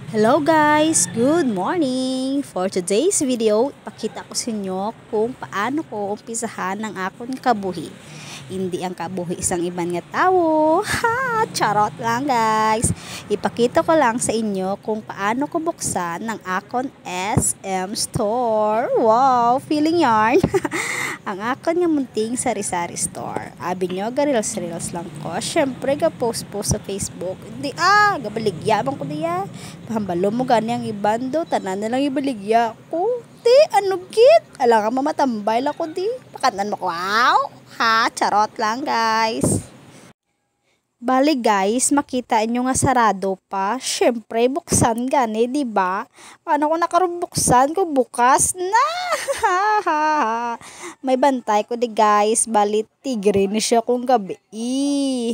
Hello guys! Good morning! For today's video, ipakita ko sa inyo kung paano ko umpisahan ng akong kabuhi. Hindi ang kabuhi isang ibang nga tao. Ha! Charot lang guys! Ipakita ko lang sa inyo kung paano ko buksan ng akong SM store. Wow! Feeling yarn! Ang akon nga munting sari-sari store. Abi nyo, reels lang ko. Syempre, ga-post-post sa Facebook. Hindi, gabaligya bang ko diya. Pahambalo mo gani ang ibando. Tanan na lang ibaligya ko. Di, ano git? Alang nga mamatambay lang ko di. Pakatan mo ko, wow! Ha, charot lang guys. Bali guys, makita nyo nga sarado pa. Syempre, buksan gani, diba? Paano ko nakarubuksan ko bukas na? May bantay ko di guys. Bali, tigre ni siya kung gabi.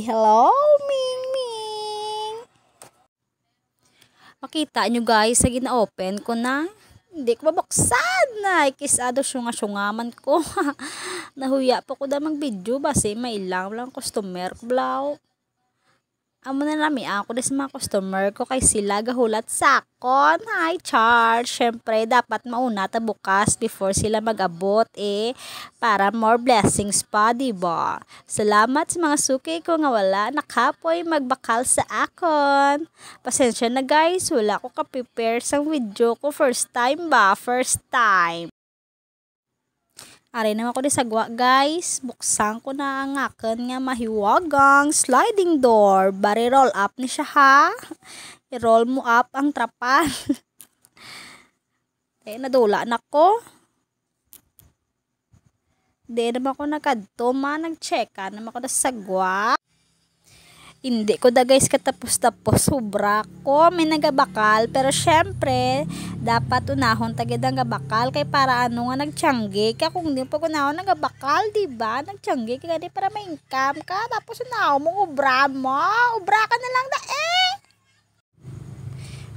Hello, Ming Ming. Makita nyo guys, sa gina-open ko na. Hindi ko mabuksan na. Ikisado syunga-syungaman ko. Nahuya pa ko na mag-video. Basi may ilang lang customer ko blaw. Amo na nami ako des mga customer ko kay sila gahulat sa akon. Hi, charge. Syempre, dapat mauna ta bukas before sila mag-abot para more blessings pa, diba? Salamat sa mga suki ko nga wala nakapoy magbakal sa akon. Pasensya na guys, wala ko ka-prepare sa video ko. First time ba? First time. Ari naman ko di sagwa guys. Buksan ko na ang akin nga mahiwagang sliding door. Bari roll up ni siya ha. I-roll mo up ang trapan. Nadula na ko. Di naman ko nagkadto nag-checka naman ko na sagwa. Hindi ko da guys katapos-tapos sobra ko may nagabakal pero syempre dapat unahon tagid ang gabakal kay para ano nga nagtiyangge ka kung di pa unahon nagabakal diba nagtiyangge ka gani para may income ka tapos unahon mo ubra ka na lang da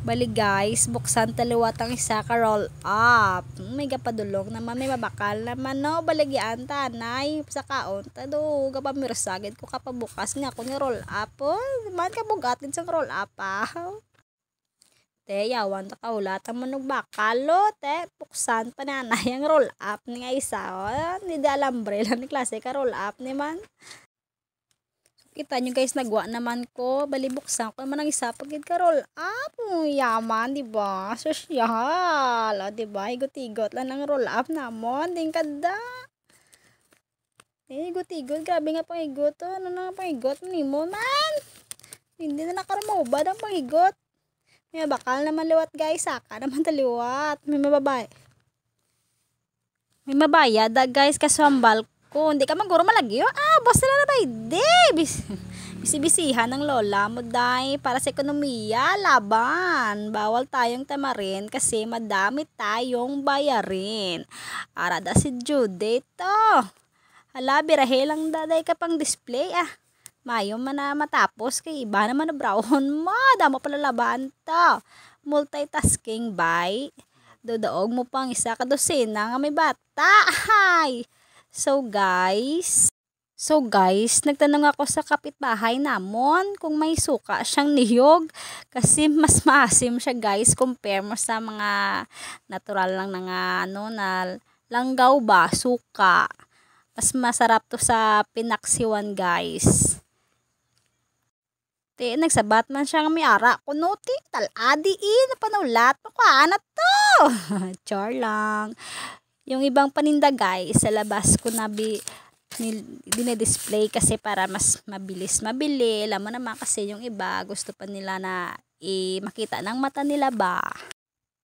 Bali guys, buksan taliwat ang isa ka roll up. May gapadulong naman, may mabakal naman no. Baligyan tanay sa kaon. Tado, gapamirsagid ko kapabukas nga ako ni roll up. Man ka bugatin sa roll up Te, yawan ta kaulat ang manog bakalo. Te, buksan pa nanay ang roll up ni nga isa. Hindi alambre lang ni klase ka roll up ni man. Kita nyo guys, nagwa naman ko. Balibuksan ko naman ang isa pagid ka roll up. Yaman, diba? Sosyal. Diba? Higot-higot lang ang roll up namon. Ding kada. Higot-higot. Grabe nga pang higot. Ano na pang higot? Nimo man. Hindi na nakaramubad ang pang higot. May bakal naman liwat guys. Saka naman taliwat. May mababay. May mabayad guys. Kasambal ko. Hindi ka maguro malagyo. Boss na ba hindi? Bisibisihan ng lola mo day para sa ekonomiya, laban. Bawal tayong tamarin kasi madami tayong bayarin. Arada si Jude to. Hala, birahe lang daday ka pang display Mayo man na matapos kay iba naman na brown mo. Damo pala laban to. Multitasking by. Dodaog mo pang isa ka dosena nga may bata. Hay! So guys, nagtanong ako sa kapitbahay namon kung may suka siyang niyog kasi mas maasim siya guys compare mo sa mga natural lang na na langgaw ba, suka. Mas masarap to sa pinaksiwan guys. Nagsabat man siya nga may ara kuno taladi napanulat mo ka na to. Char lang. Yung ibang paninda guys, sa labas ko dinedisplay kasi para mas mabilis mabili. Alam mo naman kasi yung iba gusto pa nila na makita ng mata nila ba.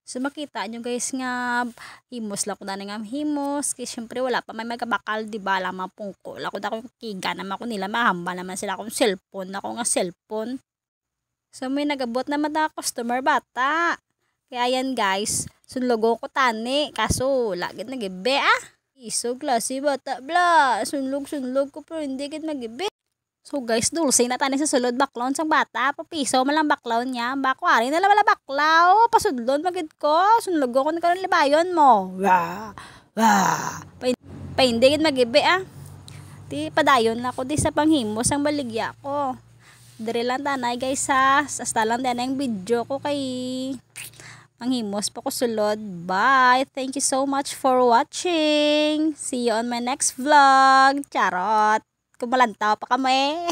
So makita nyo guys nga himos lang ko na nga himos. Kasi syempre wala pa may magabakal diba lamang pungko. Lako da kong kiga naman ko nila mahamba naman sila akong cellphone. Ako nga cellphone. So may nagabot naman na customer bata. Kaya yan guys, sunlogo ko tani, kaso lagit nagibe Iso klase bata bla, sunlog ko pero hindi gid magibe. So guys, dulce na tani sa sulod baklaw sang bata, papiso man lang baklaw niya, bako ari na lang wala baklaw, pasudlon magid ko, sunlogo ko na karon libayon mo. Pa hindi gid magibe Ti padayon na ko di sa panghimos ang baligya ko. Diri lang tanay guys ha. Hasta lang din ang video ko kay manghimos pa ko sulod. Bye. Thank you so much for watching. See you on my next vlog. Charot. Kumalantaw pa kami.